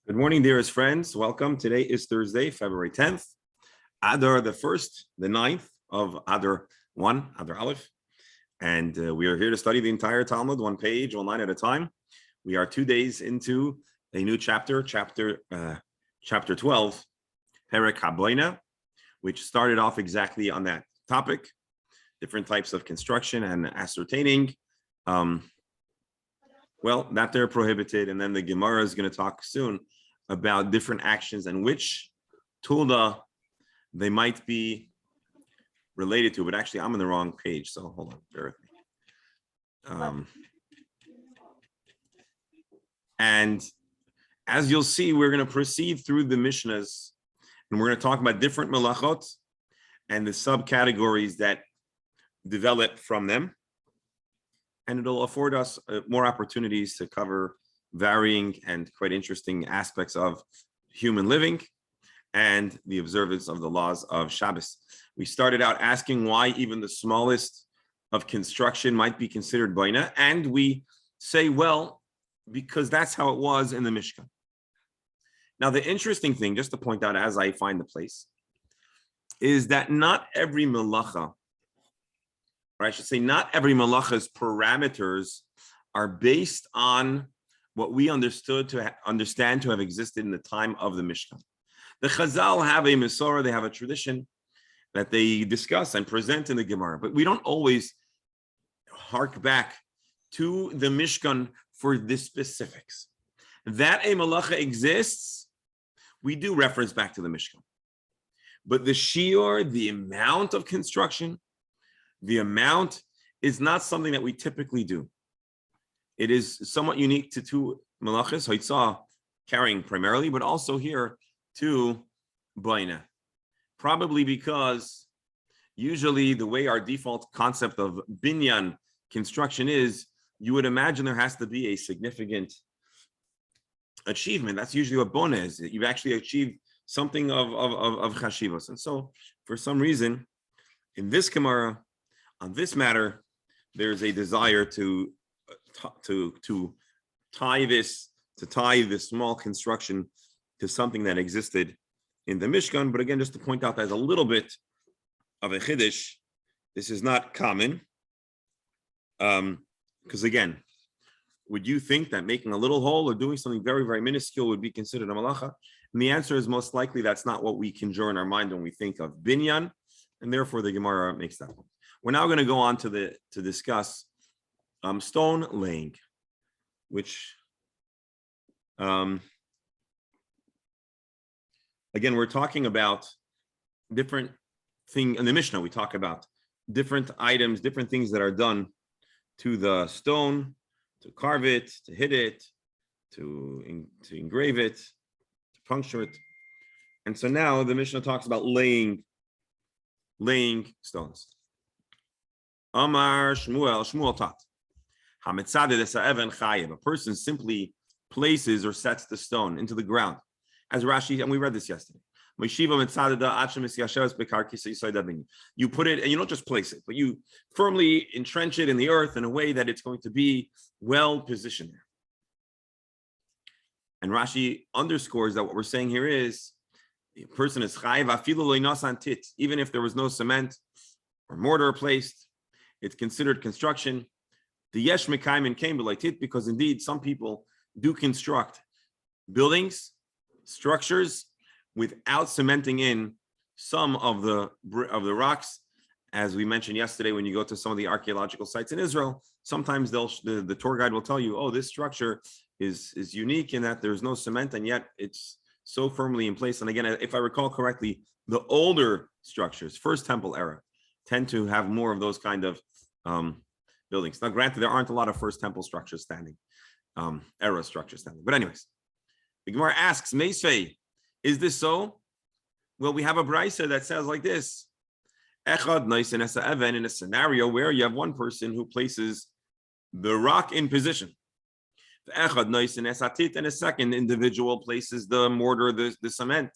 Good morning, dearest friends. Welcome. Today is Thursday, February 10th. Adar the 1st, the 9th of Adar 1, Adar Aleph. And we are here to study the entire Talmud, one page, one line at a time. We are 2 days into a new chapter 12, Perek HaBoina, which started off exactly on that topic, different types of construction and ascertaining. That they're prohibited. And then the Gemara is going to talk soon about different actions and which tulda they might be related to. But actually, I'm on the wrong page. So hold on, bear with me. And as you'll see, we're going to proceed through the Mishnahs. And we're going to talk about different melachot and the subcategories that develop from them. And it'll afford us more opportunities to cover varying and quite interesting aspects of human living and the observance of the laws of Shabbos. We started out asking why even the smallest of construction might be considered boina, and we say, well, because that's how it was in the Mishkan. Now, the interesting thing, just to point out as I find the place, is that not every melacha, or I should say not every malacha's parameters are based on what we understand to have existed in the time of the Mishkan. The Chazal have a Mesorah, they have a tradition that they discuss and present in the Gemara, but we don't always hark back to the Mishkan for the specifics. That a malacha exists, we do reference back to the Mishkan. But the shiur, the amount of construction, the amount is not something that we typically do. It is somewhat unique to two malachas, hoitzah, carrying primarily, but also here to boina. Probably because usually the way our default concept of binyan construction is, you would imagine there has to be a significant achievement. That's usually what bona is. You've actually achieved something of chashivos. And so for some reason, in this Gemara, on this matter, there's a desire to tie this small construction to something that existed in the Mishkan. But again, just to point out, there's a little bit of a chiddush. This is not common, because again, would you think that making a little hole or doing something very, very minuscule would be considered a malacha? And the answer is most likely that's not what we conjure in our mind when we think of binyan, and therefore the Gemara makes that point. We're now going to go on to discuss stone laying, which again, we're talking about different thing in the Mishnah. We talk about different items, different things that are done to the stone, to carve it, to hit it, to engrave it, to puncture it. And so now the Mishnah talks about laying stones. Amar Shmuel taught. A person simply places or sets the stone into the ground. As Rashi, and we read this yesterday. You put it, and you don't just place it, but you firmly entrench it in the earth in a way that it's going to be well positioned there. And Rashi underscores that what we're saying here is the person is chayiv, even if there was no cement or mortar placed, it's considered construction. The yesh mekayim came b'leitit, because indeed some people do construct buildings, structures, without cementing in some of the rocks. As we mentioned yesterday, when you go to some of the archaeological sites in Israel, sometimes the tour guide will tell you, oh, this structure is unique in that there's no cement, and yet it's so firmly in place. And again, if I recall correctly, the older structures, First Temple era, tend to have more of those kind of buildings. Now, granted, there aren't a lot of First Temple structures standing, era structures standing. But anyways, the Gemara asks, Meisvei, is this so? Well, we have a brisa that says like this: Echad Naisen Esa Even, in a scenario where you have one person who places the rock in position. The Echad Naisen Esa Tit, and a second individual places the mortar, the cement.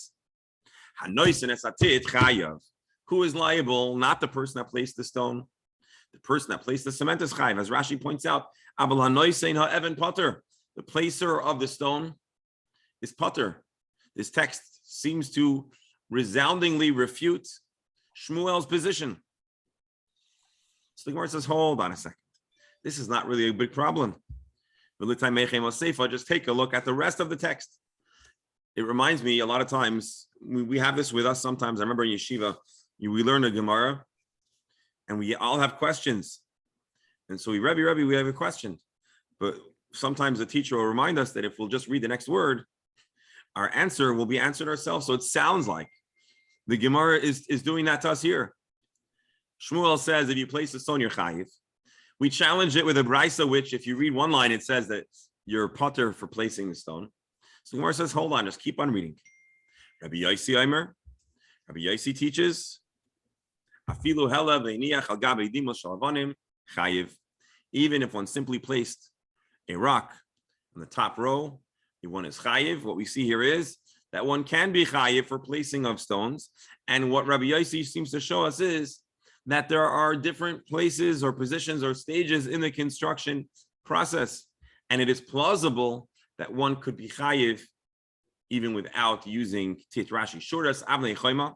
HaNaisen Esa Tit Chayav. Who is liable? Not the person that placed the stone. The person that placed the cement is chayiv. As Rashi points out, Abel HaNaisen HaEven Potter, the placer of the stone is pater. This text seems to resoundingly refute Shmuel's position. So the Gemara says, hold on a second. This is not really a big problem. Just take a look at the rest of the text. It reminds me a lot of times, we have this with us sometimes. I remember in yeshiva, we learn a Gemara, and we all have questions. And so we have a question. But sometimes the teacher will remind us that if we'll just read the next word, our answer will be answered ourselves. So it sounds like the Gemara is doing that to us here. Shmuel says, if you place a stone, you're chayiv. We challenge it with a brisa, which if you read one line, it says that you're pater for placing the stone. So Gemara says, hold on, just keep on reading. Rabbi Yaisi teaches, afilu hela ve'niach al gabe dimos shalavanim chayiv. Even if one simply placed a rock on the top row, one is chayiv. What we see here is that one can be chayiv for placing of stones. And what Rabbi Yaisi seems to show us is that there are different places or positions or stages in the construction process. And it is plausible that one could be chayiv even without using tit Rashi. Shortas avnei chayma.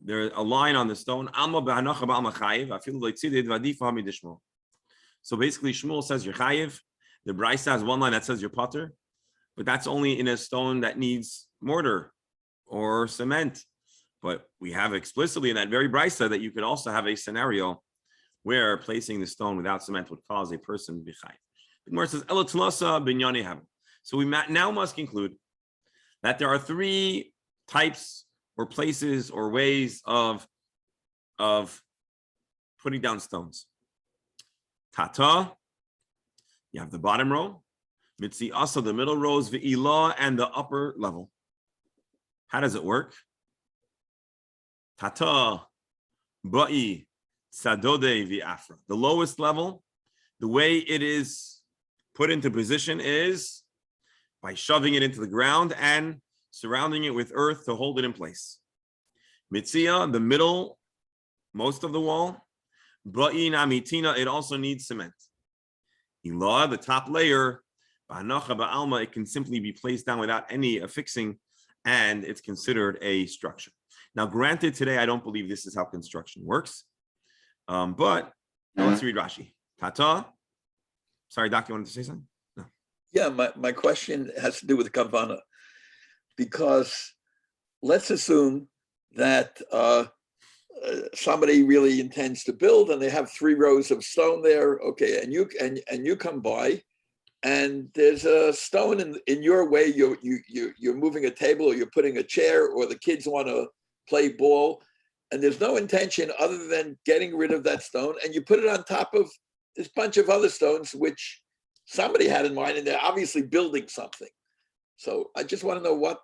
There's a line on the stone. Alma b'hanacha b'alma chayiv. Afilu leitzidid v'adifa hamidishmo. So basically, Shmuel says you're chayiv. The Brisa has one line that says you're pater, but that's only in a stone that needs mortar or cement. But we have explicitly in that very brisa that you could also have a scenario where placing the stone without cement would cause a person to be chayiv. The Gemara says, "Elo tlasa binyani haven." So we now must conclude that there are three types or places or ways of putting down stones. Tata, you have the bottom row. Mitzi asa, the middle rows, ve'ilah, and the upper level. How does it work? Tata, ba'i, sadode vi'afra. The lowest level, the way it is put into position is by shoving it into the ground and surrounding it with earth to hold it in place. Mitzia, the middle, most of the wall. Ba'i namitina, it also needs cement. Ilah, the top layer, ba'anacha ba'alma, it can simply be placed down without any affixing, and it's considered a structure. Now, granted, today I don't believe this is how construction works, but let's read Rashi. Tata. Sorry, Doc, you wanted to say something? No. Yeah, my question has to do with kavana, because let's assume that somebody really intends to build, and they have 3 rows of stone there. Okay, and you come by, and there's a stone in your way. You're moving a table, or you're putting a chair, or the kids want to play ball, and there's no intention other than getting rid of that stone, and you put it on top of this bunch of other stones which somebody had in mind, and they're obviously building something. So I just want to know what,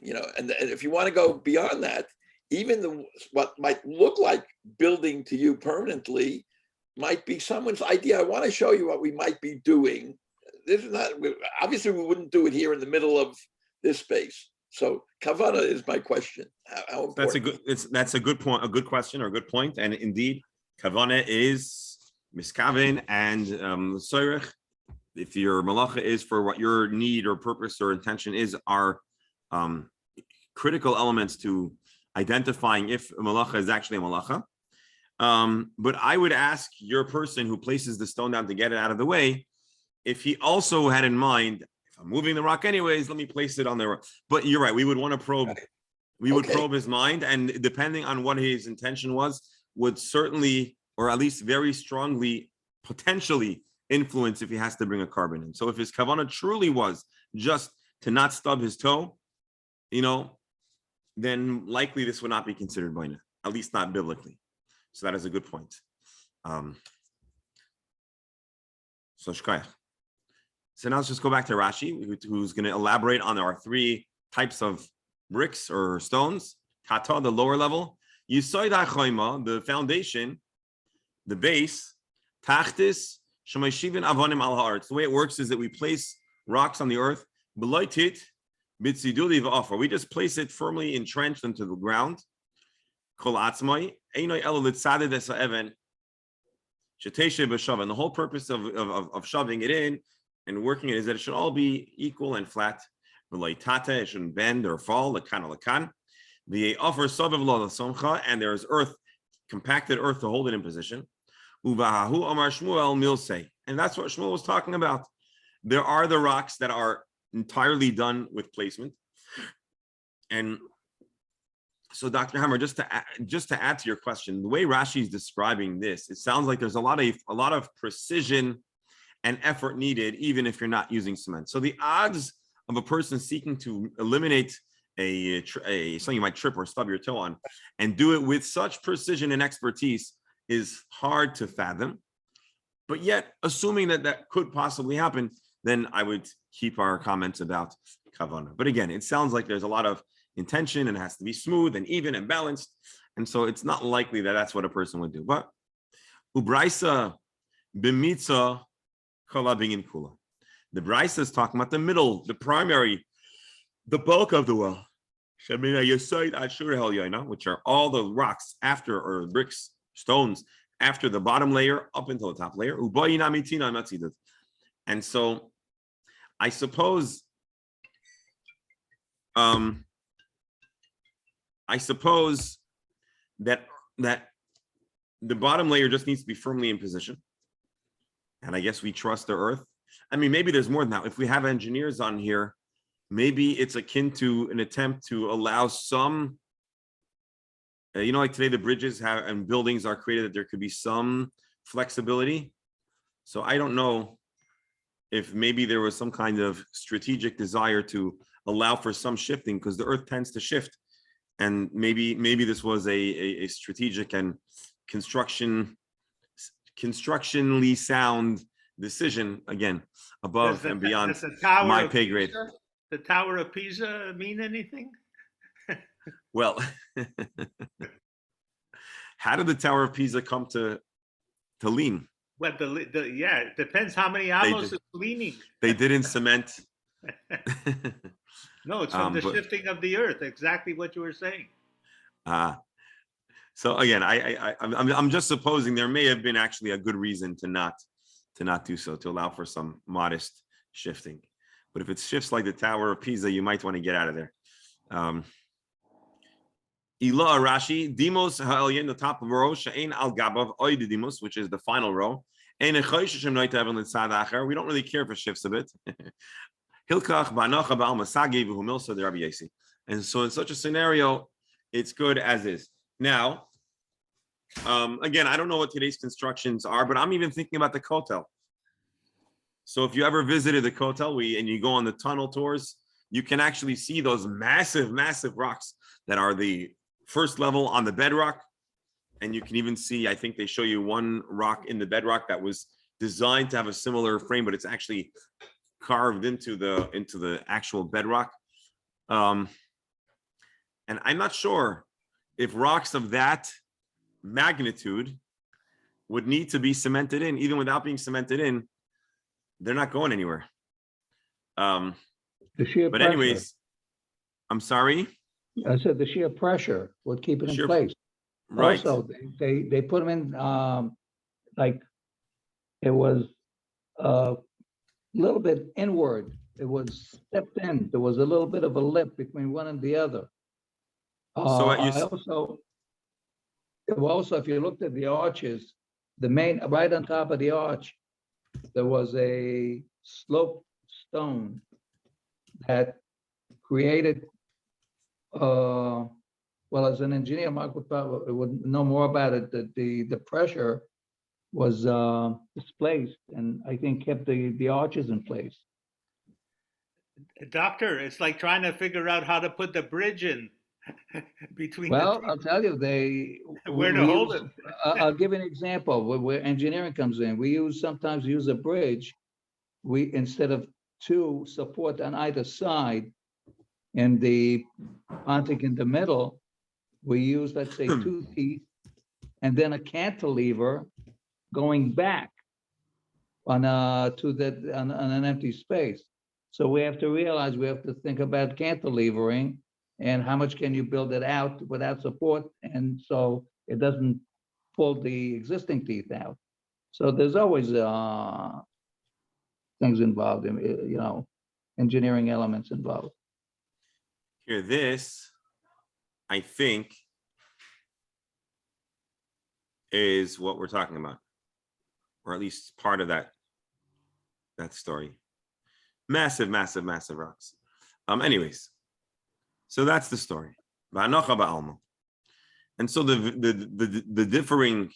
and if you want to go beyond that, even what might look like building to you permanently might be someone's idea. I want to show you what we might be doing. This is not, obviously we wouldn't do it here in the middle of this space. So kavana is my question. How important? That's a good point, a good question or a good point. And indeed, kavana is miskaven and soirich. If your malacha is for what your need or purpose or intention is, are critical elements to identifying if a malacha is actually a malacha. But I would ask your person who places the stone down to get it out of the way, if he also had in mind, if I'm moving the rock anyways, let me place it on the rock. But you're right, we would want to probe. Okay. We would probe his mind, and depending on what his intention was, would certainly, or at least very strongly, potentially influence if he has to bring a carbon in. So if his kavanah truly was just to not stub his toe, then likely this would not be considered boina, at least not biblically. So that is a good point. So shkayach. So now let's just go back to Rashi, who's going to elaborate on our 3 types of bricks or stones. Kata, the lower level. Yisoid ha'choima, the foundation, the base. Tachtis shemaishivin avonim al haaretz. The way it works is that we place rocks on the earth. Beloitit bitziduli v'afar. We just place it firmly entrenched into the ground. Kol atzmai einoi elo litzaded es ha'even sheteshe b'shav. And the whole purpose of shoving it in and working it is that it should all be equal and flat. it shouldn't bend or fall. The offer and there is earth, compacted earth to hold it in position. And that's what Shmuel was talking about. There are the rocks that are entirely done with placement. And so, Dr. Hammer, just to add to your question, the way Rashi is describing this, it sounds like there's a lot of precision and effort needed, even if you're not using cement. So the odds of a person seeking to eliminate something you might trip or stub your toe on and do it with such precision and expertise is hard to fathom. But yet, assuming that could possibly happen, then I would keep our comments about kavanah. But again, it sounds like there's a lot of intention and it has to be smooth and even and balanced. And so it's not likely that that's what a person would do. But ubraisa b'mitzah kala bingin kula. The braisa is talking about the middle, the primary, the bulk of the well, which are all the rocks after, or bricks, stones, after the bottom layer up until the top layer. And so I suppose that the bottom layer just needs to be firmly in position. And I guess we trust the earth. I mean, maybe there's more than that. If we have engineers on here, maybe it's akin to an attempt to allow some, like today the bridges and buildings are created that there could be some flexibility. So I don't know if maybe there was some kind of strategic desire to allow for some shifting, because the earth tends to shift. And maybe this was a strategic and constructionally sound decision, again, above and beyond my pay grade. The Tower of Pisa mean anything? Well, how did the Tower of Pisa come to lean? Well, it depends how many amos it's leaning. They didn't cement. No, it's from the shifting of the earth. Exactly what you were saying. So again, I'm just supposing there may have been actually a good reason to not do so, to allow for some modest shifting. But if it shifts like the Tower of Pisa, you might want to get out of there. Ila Rashi, Dimos Ha'elyon, the top of the row, She'ein al Gabav, Oid Dimos, which is the final row. We don't really care if it shifts a bit. And so in such a scenario, it's good as is. Now, again, I don't know what today's constructions are, but I'm even thinking about the Kotel. So if you ever visited the Kotel and you go on the tunnel tours, you can actually see those massive, massive rocks that are the first level on the bedrock. And you can even see, I think they show you one rock in the bedrock that was designed to have a similar frame, but it's actually carved into the actual bedrock. And I'm not sure if rocks of that magnitude would need to be cemented in. Even without being cemented in, they're not going anywhere. The sheer but pressure. Anyways, I'm sorry? I said the sheer pressure would keep it in place. Right. Also, they put them in like it was a little bit inward. It was stepped in. There was a little bit of a lip between one and the other. Also, if you looked at the arches, the main, right on top of the arch, there was a sloped stone that created, well, as an engineer, Mark would know more about it, that the pressure was displaced and I think kept the arches in place. Doctor, it's like trying to figure out how to put the bridge in between. Well, I'll tell you, where to hold it. I'll give you an example where engineering comes in. We sometimes use a bridge. We, instead of two support on either side and the pontic in the middle, we use, let's say, two teeth and then a cantilever going back on an empty space. So we have to realize we have to think about cantilevering and how much can you build it out without support, and so it doesn't pull the existing teeth out. So there's always things involved in, engineering elements involved. Here, this, I think, is what we're talking about, or at least part of that story. Massive, massive, massive rocks. Anyways, so that's the story. And so the differing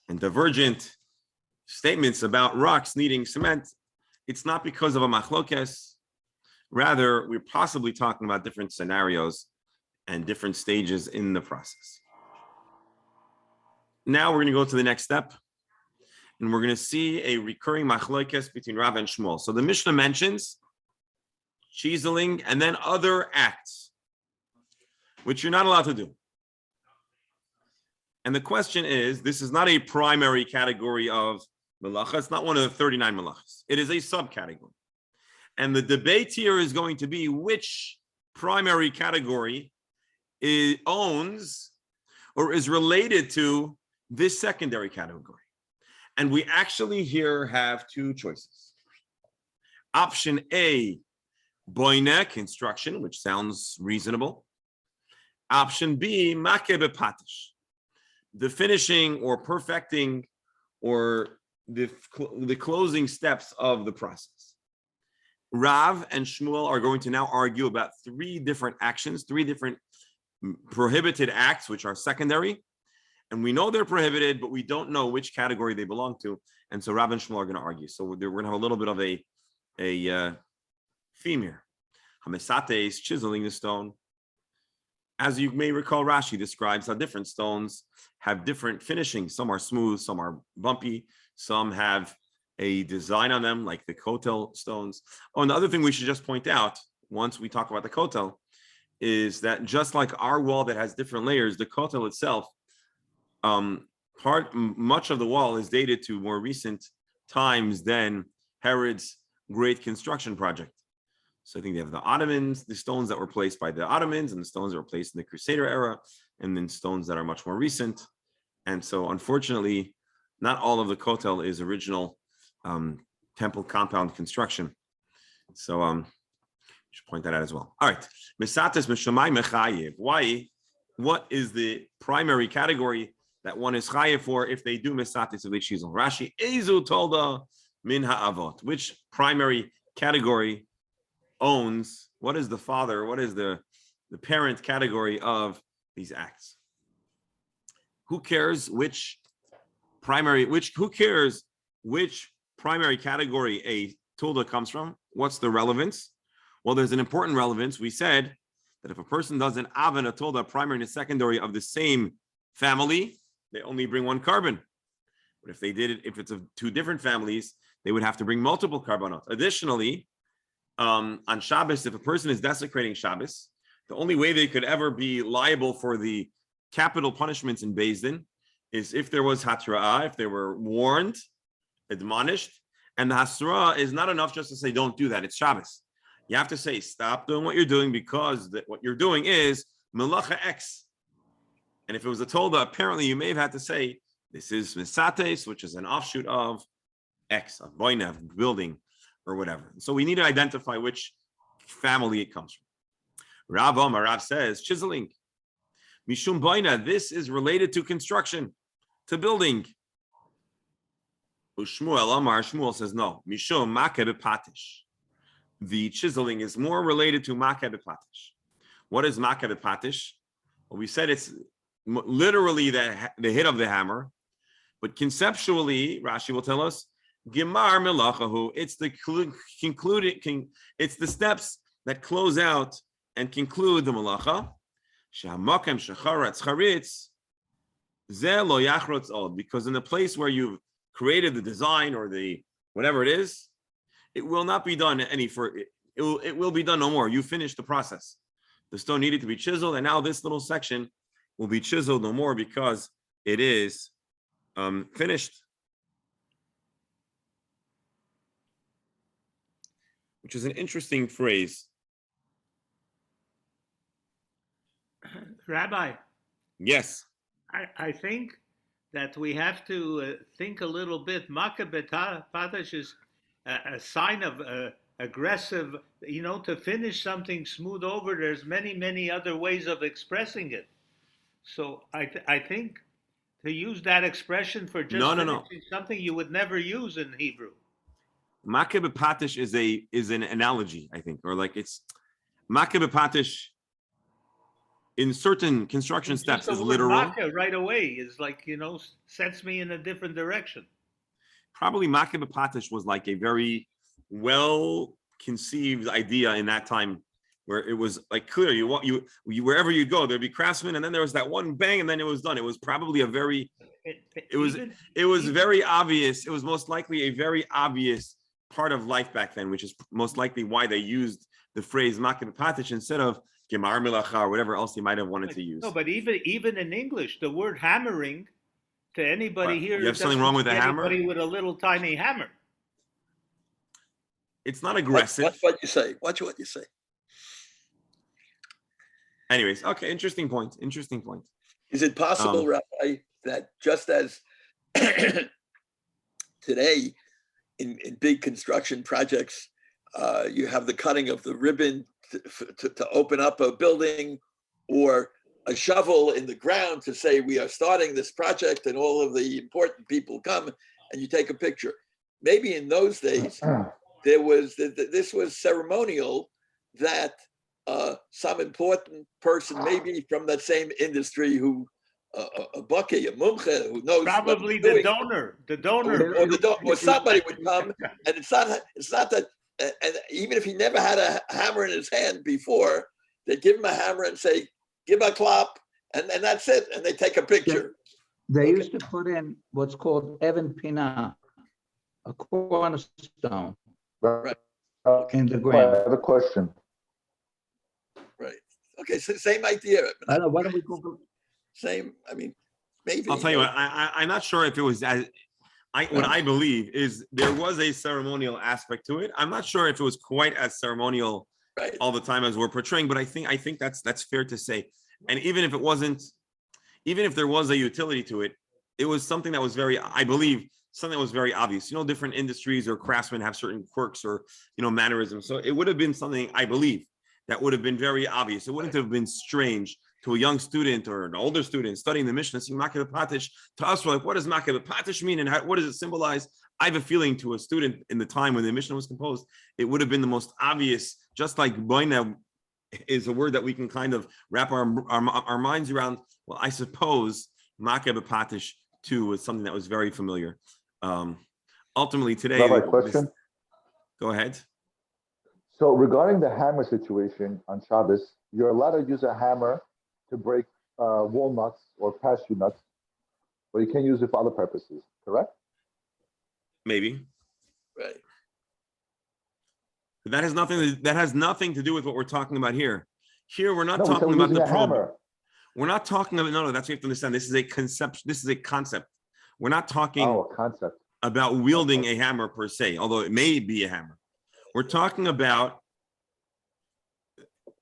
and divergent statements about rocks needing cement, it's not because of a machlokes. Rather, we're possibly talking about different scenarios and different stages in the process. Now we're going to go to the next step, and we're going to see a recurring machlokes between Rav and Shmuel. So the Mishnah mentions chiseling and then other acts, which you're not allowed to do. And the question is, this is not a primary category of melacha. It's not one of the 39 melachas. It is a subcategory. And the debate here is going to be which primary category owns or is related to this secondary category. And we actually here have two choices. Option A, boine, construction, which sounds reasonable. Option B, make bepatish, the finishing or perfecting or the closing steps of the process. Rav and Shmuel are going to now argue about three different actions, three different prohibited acts, which are secondary. And we know they're prohibited, but we don't know which category they belong to. And so Rav and Shmuel are going to argue. So we're going to have a little bit of a theme here. Hamesate is chiseling the stone. As you may recall, Rashi describes how different stones have different finishings. Some are smooth, some are bumpy, some have a design on them, like the kotel stones. Oh, and the other thing we should just point out, once we talk about the kotel, is that just like our wall that has different layers, the kotel itself, much of the wall is dated to more recent times than Herod's great construction project. So I think they have the Ottomans, the stones that were placed by the Ottomans, and the stones that were placed in the Crusader era, and then stones that are much more recent. And so, unfortunately, not all of the kotel is original temple compound construction. So, should point that out as well. All right, Misates Mishamai Mechayev. Why? What is the primary category that one is chayev for if they do Misates of Shizul? Rashi Ezu Tolda Min Ha'avot. Which primary category owns, what is the father, what is the parent category of these acts? Who cares which primary category a tulda comes from? What's the relevance? Well, there's an important relevance. We said that if a person does an aven, a tulda, primary and a secondary of the same family, they only bring one carbon. But if they did it, if it's of two different families, they would have to bring multiple carbonot. Additionally, on Shabbos, if a person is desecrating Shabbos, the only way they could ever be liable for the capital punishments in Beis Din is if there was hatra'ah, if they were warned, admonished, and the hasra is not enough just to say, don't do that, it's Shabbos. You have to say, stop doing what you're doing because what you're doing is melacha X. And if it was a tolda, apparently you may have had to say, this is misates, which is an offshoot of X, of boina, building, or whatever. So we need to identify which family it comes from. Rav says, chiseling. Mishum boina, this is related to construction, to building. Shmuel says, no. Mishum makeh b'patish. The chiseling is more related to makeh b'patish. What is makeh b'patish? Well, we said it's literally the hit of the hammer, but conceptually, Rashi will tell us, Gimar melachahu. It's the it's the steps that close out and conclude the melacha. Shehamakem shecharatz charitz ze lo yachrotz od. Because in the place where you've created the design or the whatever it is, it will not be done any for it will be done no more. You finished the process. The stone needed to be chiseled, and now this little section will be chiseled no more because it is finished. Which is an interesting phrase. Rabbi. Yes. I think that we have to think a little bit. Makeh b'patish is a sign of aggressive, to finish something smooth over, there's many, many other ways of expressing it. So I think to use that expression for just No. finishing something you would never use in Hebrew. Makeh b'patish is an analogy, I think, or like it's makeh b'patish in certain construction Just steps the is word literal. makkah right away is like, sets me in a different direction. Probably makeh b'patish was like a very well conceived idea in that time, where it was like clear you wherever you go there'd be craftsmen, and then there was that one bang, and then it was done. It was probably a very it was very obvious. It was most likely a very obvious part of life back then, which is most likely why they used the phrase makeh b'patish instead of gemar melacha or whatever else they might have wanted to use. No, but even in English, the word hammering to anybody What? here You have who something doesn't wrong with see a hammer? anybody with a little tiny hammer. It's not aggressive. Watch what you say. Watch what you say. Anyways, okay, interesting point. Is it possible, Rabbi, that just as today in big construction projects, you have the cutting of the ribbon to open up a building, or a shovel in the ground to say we are starting this project and all of the important people come and you take a picture. Maybe in those days, this was ceremonial, that some important person, maybe from that same industry, who a bucky, a mumche, who knows Probably what he's the doing, donor. or somebody would come, and it's not that, and even if he never had a hammer in his hand before, they give him a hammer and say, give a clap, and that's it, and they take a picture. They used to put in what's called Evan Pinah, a cornerstone Right. in the I ground. have a question. Right. Okay, so same idea. I don't know, why don't we Google? Same, I mean, maybe. I'll tell you what, I'm not sure if it was what I believe is there was a ceremonial aspect to it. I'm not sure if it was quite as ceremonial Right. all the time as we're portraying, but I think that's fair to say. And even if it wasn't, even if there was a utility to it, it was something that was I believe, something that was very obvious. Different industries or craftsmen have certain quirks or, mannerisms. So it would have been something, I believe, that would have been very obvious. It wouldn't have been strange to a young student or an older student studying the Mishnah, seeing makeh b'patish. To us, we're like, what does makeh b'patish mean, and what does it symbolize? I have a feeling to a student in the time when the Mishnah was composed, it would have been the most obvious, just like boina is a word that we can kind of wrap our minds around. Well, I suppose makeh b'patish too was something that was very familiar. Ultimately today, Rabbi, question. Go ahead. So regarding the hammer situation on Shabbos, you're allowed to use a hammer to break walnuts or cashew nuts, but you can't use it for other purposes, correct? Maybe. Right. But that has nothing to do with what we're talking about here. Here we're not No, talking we're about using the a hammer. We're not talking about no. That's what you have to understand. This is a concept. This is a concept. We're not talking Oh, a concept. about wielding a hammer per se, although it may be a hammer. We're talking about,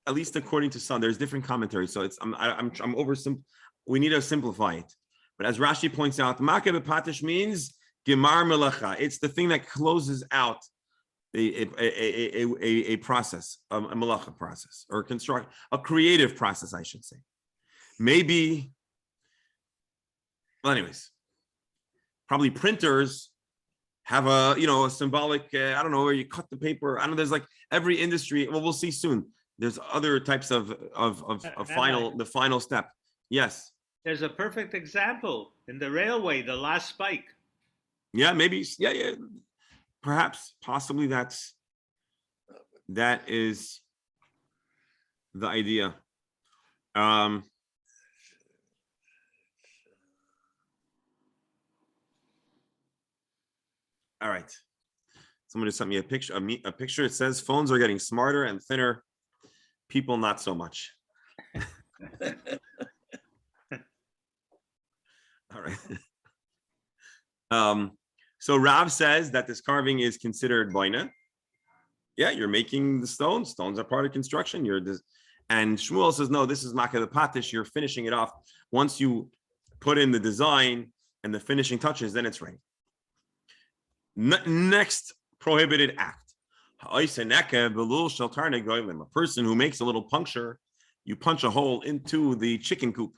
at least according to some, there's different commentaries. So I'm over. We need to simplify it. But as Rashi points out, makeh b'patish means gemar melacha. It's the thing that closes out a process, a melacha process, or a creative process, I should say. Maybe. Well, anyways, probably printers have a symbolic. I don't know, where you cut the paper. I don't know. There's like every industry. Well, we'll see soon. There's other types of the final step. Yes. There's a perfect example in the railway, the last spike. Yeah, maybe. Yeah. Perhaps, possibly that is the idea. All right. Somebody sent me a picture. A picture. It says phones are getting smarter and thinner. People not so much. All right. So Rav says that this carving is considered boina. Yeah, you're making the stones. Stones are part of construction. And Shmuel says, no, this is makeh b'patish. You're finishing it off. Once you put in the design and the finishing touches, then it's ready. Next prohibited act. A person who makes a little puncture, you punch a hole into the chicken coop.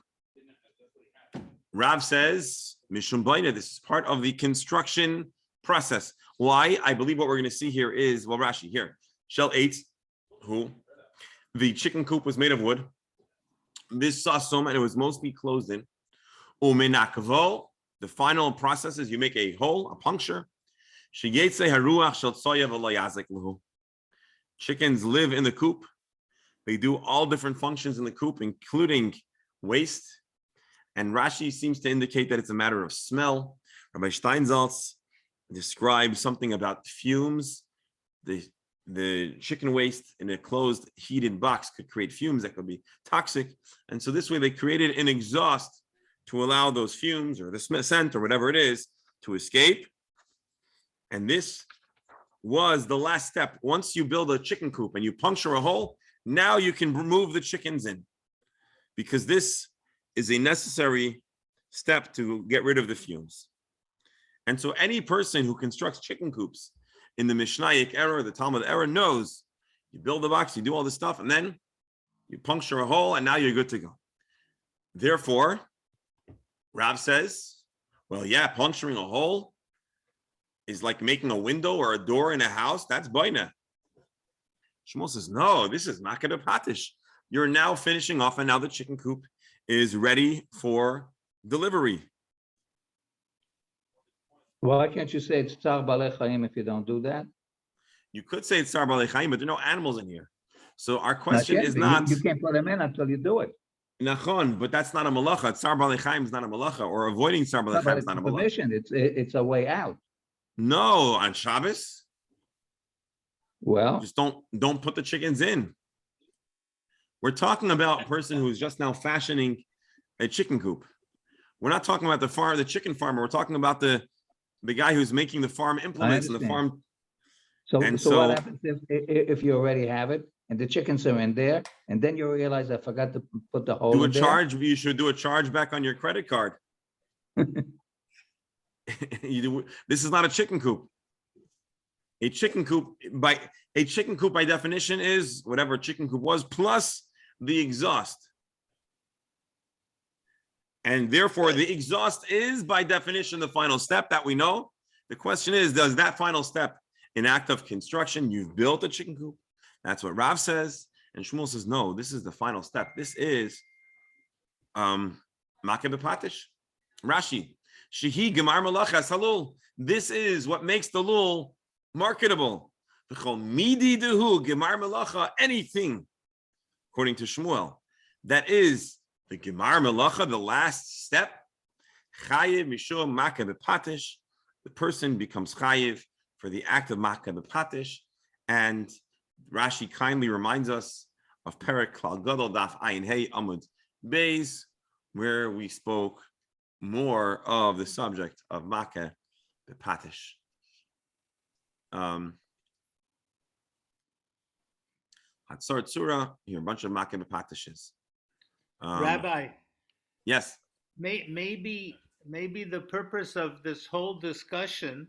Rav says, Mishum Baina, this is part of the construction process. Why? I believe what we're going to see here is, well, Rashi, here. Shel 8, who? The chicken coop was made of wood. This sasum, and it was mostly closed in. Umenakvo, the final process is you make a hole, a puncture. Chickens live in the coop. They do all different functions in the coop, including waste. And Rashi seems to indicate that it's a matter of smell. Rabbi Steinsaltz describes something about fumes. The chicken waste in a closed, heated box could create fumes that could be toxic. And so this way they created an exhaust to allow those fumes or the scent or whatever it is to escape. And this was the last step. Once you build a chicken coop and you puncture a hole, now you can remove the chickens in, because this is a necessary step to get rid of the fumes. And so any person who constructs chicken coops in the Mishnaic era, the Talmud era, knows you build the box, you do all this stuff, and then you puncture a hole, and now you're good to go. Therefore, Rav says, well, yeah, puncturing a hole is like making a window or a door in a house. That's baina. Shmuel says, no, this is not going to patish. You're now finishing off, and now the chicken coop is ready for delivery. Why can't you say it's Tsar Balei Chaim if you don't do that? You could say it's Tsar Balei Chaim, but there are no animals in here. So our question is You can't put them in until you do it. Nachon, but that's not a malacha. Tsar Balei Chaim is not a malacha, or avoiding Tsar Balei Chaim is not a malacha. Permission. It's a way out. No, on Shabbos. Well, Just don't put the chickens in. We're talking about a person who's just now fashioning a chicken coop. We're not talking about the chicken farmer. We're talking about the guy who's making the farm implements and the farm. So what happens if you already have it and the chickens are in there, and then you realize I forgot to put the hole in there? You should do a charge back on your credit card. This is not a chicken coop. A chicken coop by definition is whatever a chicken coop was plus the exhaust. And therefore the exhaust is by definition the final step that we know. The question is, does that final step, an act of construction, you've built a chicken coop? That's what Rav says. And Shmuel says, no, this is the final step. This is Makeh b'patish. Rashi, Shehi Gemar Malachas Halul. This is what makes the lul marketable. Midi dehu Gemar Malacha, anything, according to Shmuel, that is the Gemar Malacha, the last step. Chayiv mishum Makeh b'patish. The person becomes chayiv for the act of Makeh b'patish. And Rashi kindly reminds us of Perek Klal Gadol Daf Ayin Hey Amud Beis, where we spoke more of the subject of Makeh b'patish. Hatzor Tzura, here a bunch of Makeh b'patishes. Rabbi, Yes. maybe the purpose of this whole discussion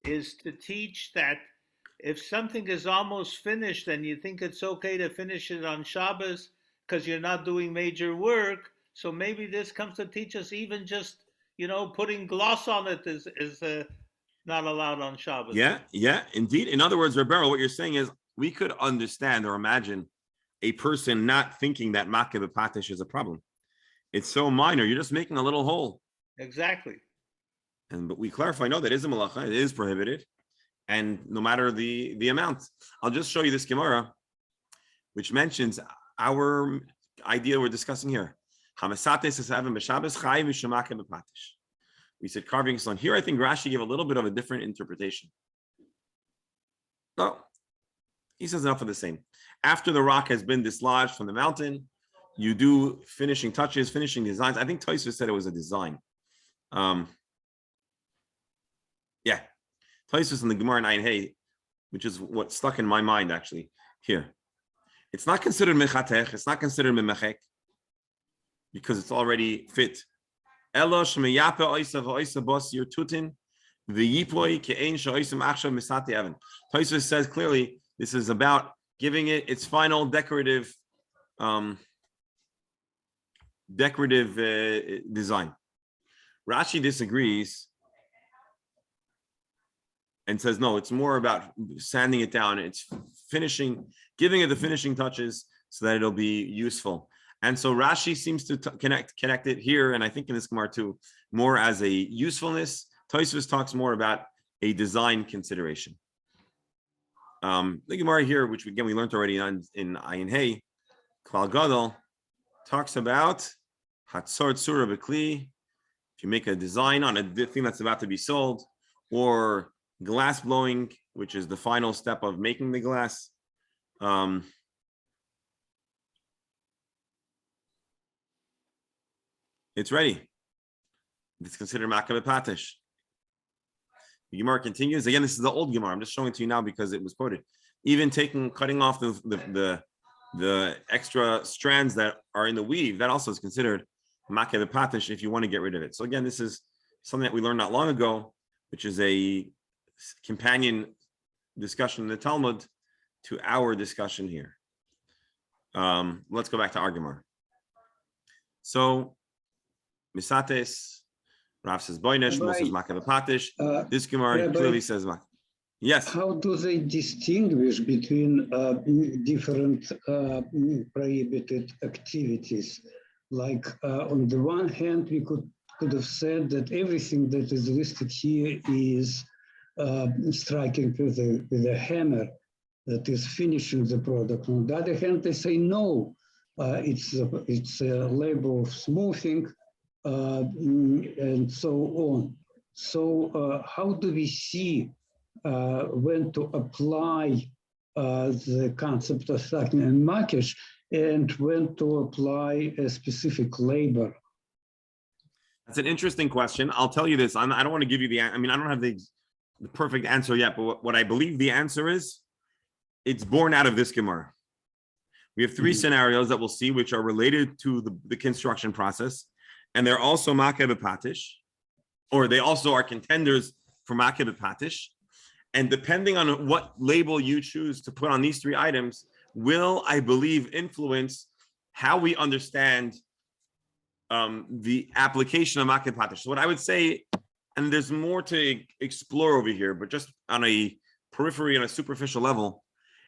is to teach that if something is almost finished and you think it's okay to finish it on Shabbos because you're not doing major work, so maybe this comes to teach us even just, putting gloss on it is not allowed on Shabbos. Yeah, indeed. In other words, Rebero, what you're saying is we could understand or imagine a person not thinking that Makeh b'patish is a problem. It's so minor. You're just making a little hole. Exactly. But we clarify, no, that is a malacha. It is prohibited. And no matter the amount. I'll just show you this Gemara, which mentions our idea we're discussing here. We said carving stone. Here, I think Rashi gave a little bit of a different interpretation. No, he says enough of the same. After the rock has been dislodged from the mountain, you do finishing touches, finishing designs. I think Tosfos said it was a design. Yeah, Tosfos in the Gemara 9a, which is what stuck in my mind actually here. It's not considered mechatech. It's not considered memechek because it's already fit. Elo shmeyape oisa v'oisa bos your tutin The Yipoi Ke'ein Sha'osim Achshav Misate Evan. Tosfos says clearly this is about giving it its final decorative design. Rashi disagrees and says, no, it's more about sanding it down. It's finishing, giving it the finishing touches so that it'll be useful. And so Rashi seems to connect it here, and I think in this Gemara too, more as a usefulness. Tosfos talks more about a design consideration. The Gemara here, which again we learned already in Ayin Hey, Klal Gadol, talks about Hatzor Tzura B'Kli. If you make a design on a thing that's about to be sold, or glass blowing, which is the final step of making the glass. It's ready. It's considered Makeh B'Patish. The Gemara continues. Again, this is the old Gemara. I'm just showing it to you now because it was quoted. Even cutting off the extra strands that are in the weave, that also is considered Makeh B'Patish if you want to get rid of it. So again, this is something that we learned not long ago, which is a companion discussion in the Talmud to our discussion here. Let's go back to our Gemara. So, Misates, Rav says Boine, Shmuel says Makeh B'Patish. This Gemara clearly says Makeh. Yes. How do they distinguish between different prohibited activities? Like on the one hand, we could have said that everything that is listed here is striking with a hammer, that is finishing the product. On the other hand, they say no, it's a label of smoothing and so on. So how do we see when to apply the concept of stacking and makesh, and when to apply a specific labor? That's an interesting question. I'll tell you this. I don't want to give you the. I mean, I don't have the perfect answer yet. But what I believe the answer is, it's born out of this Gemara. We have three scenarios that we'll see, which are related to the construction process, and they're also Makeh B'Patish, or they also are contenders for Makeh B'Patish. And depending on what label you choose to put on these three items, will, I believe, influence how we understand the application of Makeh B'Patish. So what I would say, and there's more to explore over here, but just on a periphery, on a superficial level,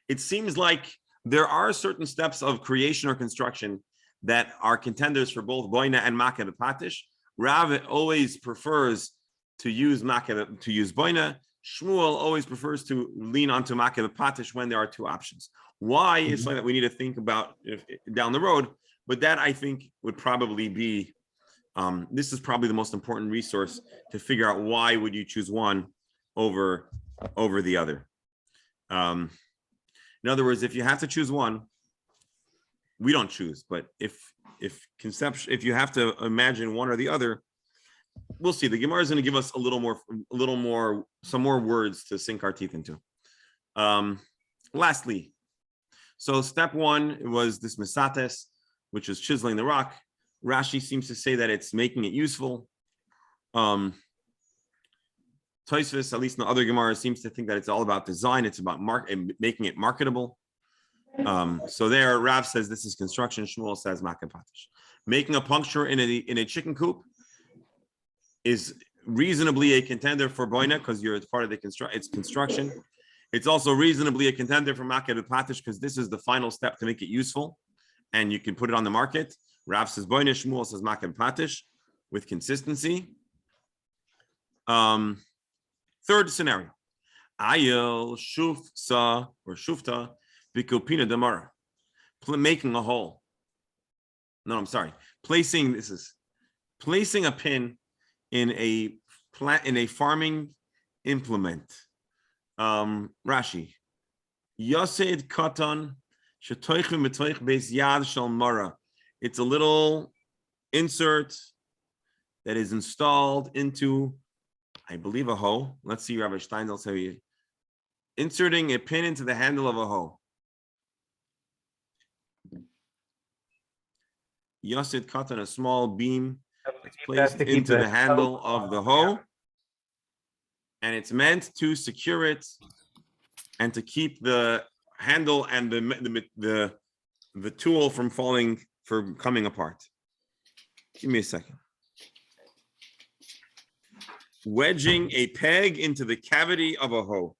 it seems like there are certain steps of creation or construction that are contenders for both Boina and Makeh B'Patish. Rav always prefers to use Boina. Shmuel always prefers to lean onto Makeh B'Patish when there are two options. Why is something that we need to think about down the road, but that I think would probably be, this is probably the most important resource to figure out why would you choose one over the other. In other words, if you have to choose one, we don't choose, but if you have to imagine one or the other, we'll see. The Gemara is going to give us some more words to sink our teeth into. Lastly, so step one was this misates, which is chiseling the rock. Rashi seems to say that it's making it useful. Tosfos, at least in the other Gemara, seems to think that it's all about design. It's about making it marketable. So there, Rav says this is construction. Shmuel says Makeh B'Patish. Making a puncture in a chicken coop is reasonably a contender for Boina because it's part of the construction. It's also reasonably a contender for Makeh B'Patish because this is the final step to make it useful, and you can put it on the market. Rav says Boina, Shmuel says Makeh B'Patish with consistency. Third scenario, Ayel Shufsa or Shufta Bikopina Damara, making a hole. No, I'm sorry. Placing a pin in a farming implement. Rashi, Yosed Katan Shetoichim Metoich Beis Yad Shal Mara. It's a little insert that is installed into, I believe, a hoe. Let's see, Rabbi Steindl tell you. Inserting a pin into the handle of a hoe. Yosed Katan, a small beam that's placed into the handle of the hoe. and it's meant to secure it and to keep the handle and the tool from coming apart. Give me a second. Wedging a peg into the cavity of a hoe.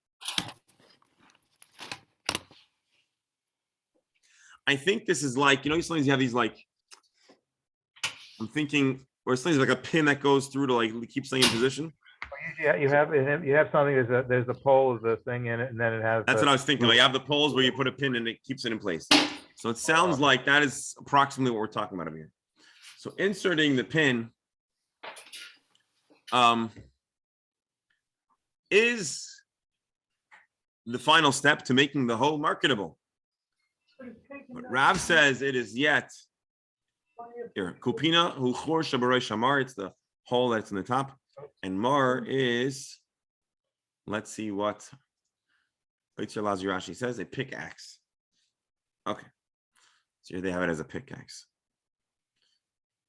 I think this is like, sometimes you have these like, I'm thinking, or sometimes like a pin that goes through to like keep something in position. Yeah, you have something. There's a pole of the thing in it, and then it has. That's what I was thinking. Like you have the poles where you put a pin and it keeps it in place. So it sounds like that is approximately what we're talking about over here. So inserting the pin is the final step to making the hoe marketable. But Rav says it is yet here. Kupina hu chor shabarei shamar. It's the hole that's in the top, and mar is, let's see what Oitzer Lazi Rashi says, a pickaxe. Okay, so here they have it as a pickaxe.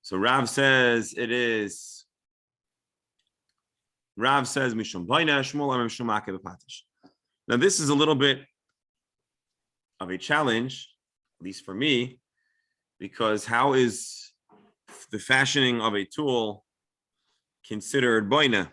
So Rav says it is. Rav says mishum baina shmuel mishum ma'akev patish. Now this is a little bit of a challenge, at least for me, because how is the fashioning of a tool considered baina?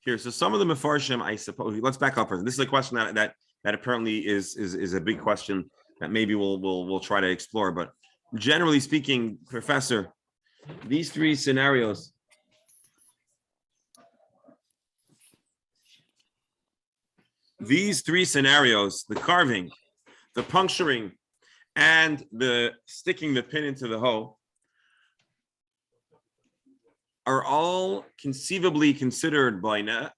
Here, so some of the mefarshim, I suppose. Let's back up. This is a question that apparently is a big question that maybe we'll try to explore. But generally speaking, Professor, these three scenarios, the carving, the puncturing, and the sticking the pin into the hoe, are all conceivably considered baina,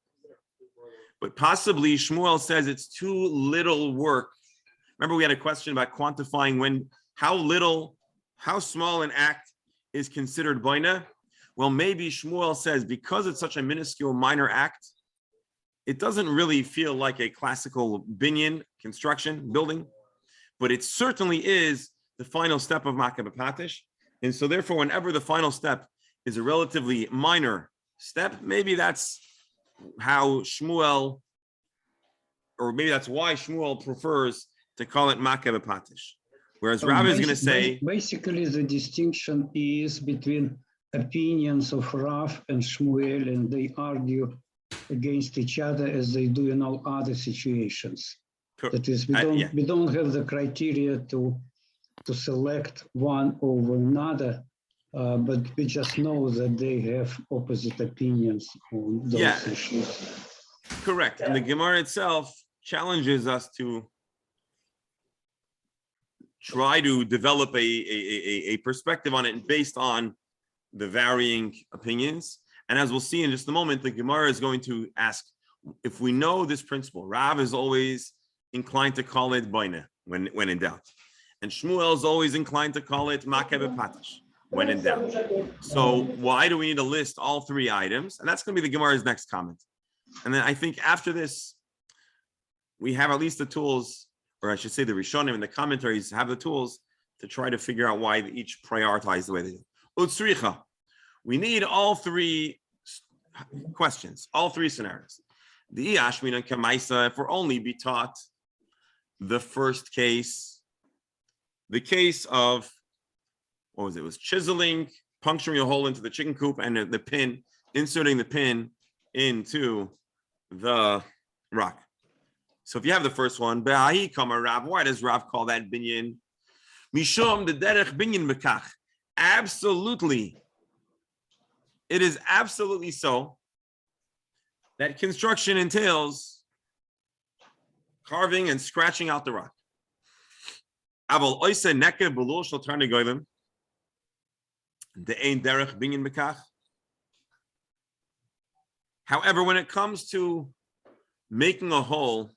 but possibly Shmuel says it's too little work. Remember, we had a question about quantifying how small an act is considered baina. Well, maybe Shmuel says because it's such a minuscule minor act, it doesn't really feel like a classical binyan construction building, but it certainly is the final step of Makeh B'Patish. And so therefore, whenever the final step is a relatively minor step, maybe that's how Shmuel, or maybe that's why Shmuel prefers to call it Makeh B'Patish. Whereas Rav is going to say... Basically, the distinction is between opinions of Rav and Shmuel, and they argue against each other as they do in all other situations. That is, we don't have the criteria to select one over another, but we just know that they have opposite opinions on those issues. Correct. And the Gemara itself challenges us to try to develop a perspective on it based on the varying opinions. And as we'll see in just a moment, the Gemara is going to ask, if we know this principle, Rav is always inclined to call it baina when in doubt. And Shmuel is always inclined to call it Makeh B'Patish when in doubt. So why do we need to list all three items? And that's going to be the Gemara's next comment. And then I think after this, we have at least the tools, or I should say the Rishonim and the commentaries have the tools to try to figure out why they each prioritize the way they do. Utsricha. We need all three questions, all three scenarios. The Ashmin and Kamaisa, if we're only be taught the first case, the case of, what was it? It was chiseling, puncturing a hole into the chicken coop, and the pin, inserting the pin into the rock. So if you have the first one, Be'ahi kama Rav, why does Rav call that binyan? Mishum the derech binyan mekach. Absolutely. It is absolutely so that construction entails carving and scratching out the rock. Aval oise neke belul shel tarnei goyim. De'ein derech binyan mekach. However, when it comes to making a hole,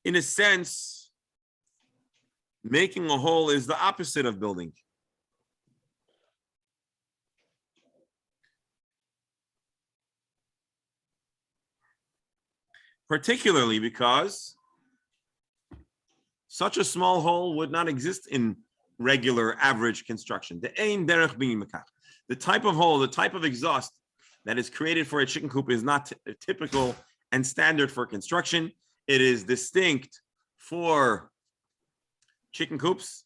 in a sense, making a hole is the opposite of building. particularly because such a small hole would not exist in regular average construction. The type of hole, the type of exhaust that is created for a chicken coop is not typical and standard for construction. It is distinct for chicken coops.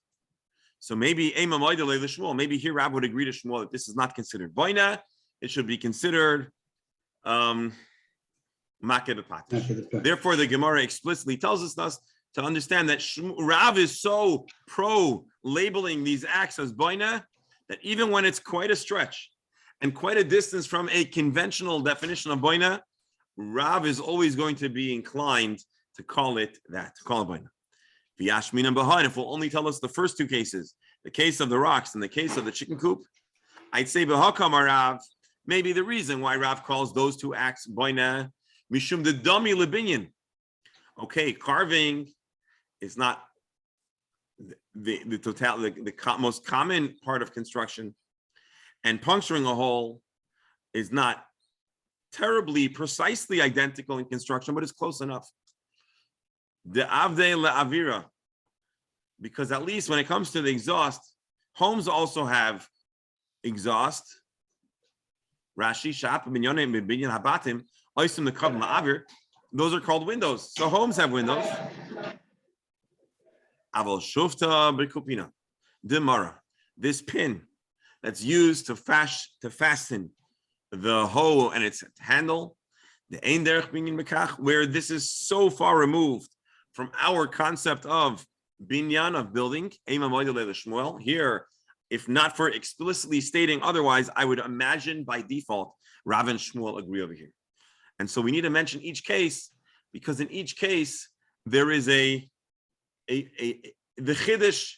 So maybe here Rab would agree to Shmuel that this is not considered boina. It should be considered makeh b'patish. Therefore, the Gemara explicitly tells us to understand that Rav is so pro labeling these acts as boina that even when it's quite a stretch and quite a distance from a conventional definition of boina, Rav is always going to be inclined to call it that, to call it boina. If we'll only tell us the first two cases, the case of the rocks and the case of the chicken coop, I'd say b'hakam Rav, maybe the reason why Rav calls those two acts boina, mishum the dami lebinyan. Okay, carving is not the most common part of construction, and puncturing a hole is not terribly precisely identical in construction, but it's close enough. The avde le'avira, because at least when it comes to the exhaust, homes also have exhaust. Rashi shap minyanim binyan habatim oisim the kab la'avir. Those are called windows. So homes have windows. Aval shufta b'kupina demara. This pin that's used to fasten the hoe and its handle, the ein derech binyan mekach, where this is so far removed from our concept of binyan, of building. Here, if not for explicitly stating otherwise, I would imagine by default Rav and Shmuel agree over here. And so we need to mention each case, because in each case there is the chiddush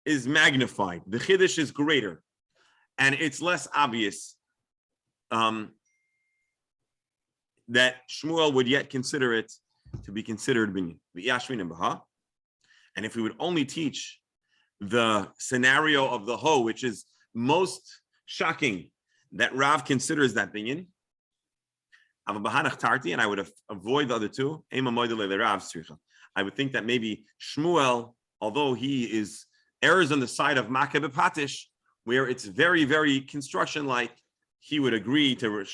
is magnified, the chiddush is greater, and it's less obvious that Shmuel would yet consider it to be considered binyan. And if we would only teach the scenario of the hoe, which is most shocking, that Rav considers that binyan, and I would avoid the other two, I would think that maybe Shmuel, although he errs on the side of makeh b'patish, where it's very, very construction-like, he would agree to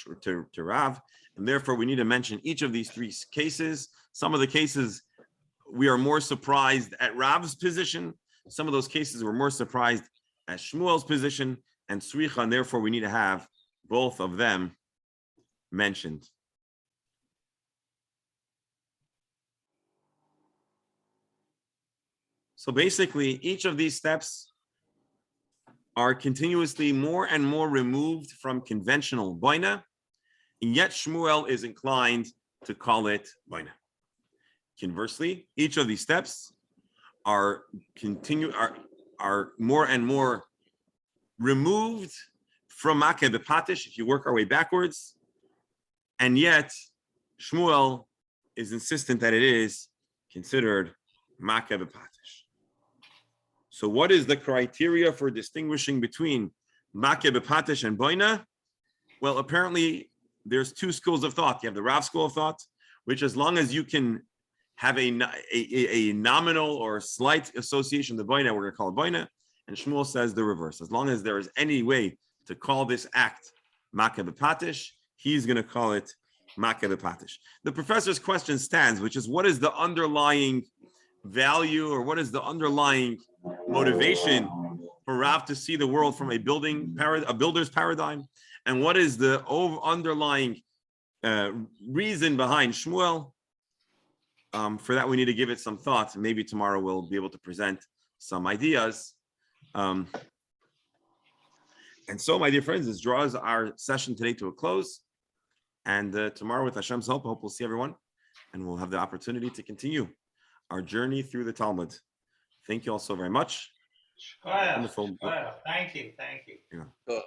Rav, and therefore we need to mention each of these three cases. Some of the cases we are more surprised at Rav's position. Some of those cases we're more surprised at Shmuel's position and Sricha, and therefore we need to have both of them mentioned. So basically, each of these steps are continuously more and more removed from conventional boina, and yet Shmuel is inclined to call it boina. Conversely, each of these steps are more and more removed from makeh b'patish if you work our way backwards, and yet Shmuel is insistent that it is considered makeh b'patish. So what is the criteria for distinguishing between makeh b'patish and boina? Well, apparently there's two schools of thought. You have the Rav school of thought, which as long as you can have a nominal or slight association to boina, we're going to call it boina. And Shmuel says the reverse. As long as there is any way to call this act makeh b'patish, he's going to call it makeh b'patish. The professor's question stands, which is, what is the underlying value, or what is the underlying motivation for Rav to see the world from a builder's paradigm, and what is the underlying reason behind Shmuel? For that, we need to give it some thought. Maybe tomorrow we'll be able to present some ideas. And so, my dear friends, this draws our session today to a close. And tomorrow, with Hashem's help, I hope we'll see everyone, and we'll have the opportunity to continue our journey through the Talmud. Thank you all so very much. Wonderful. Thank you. Yeah.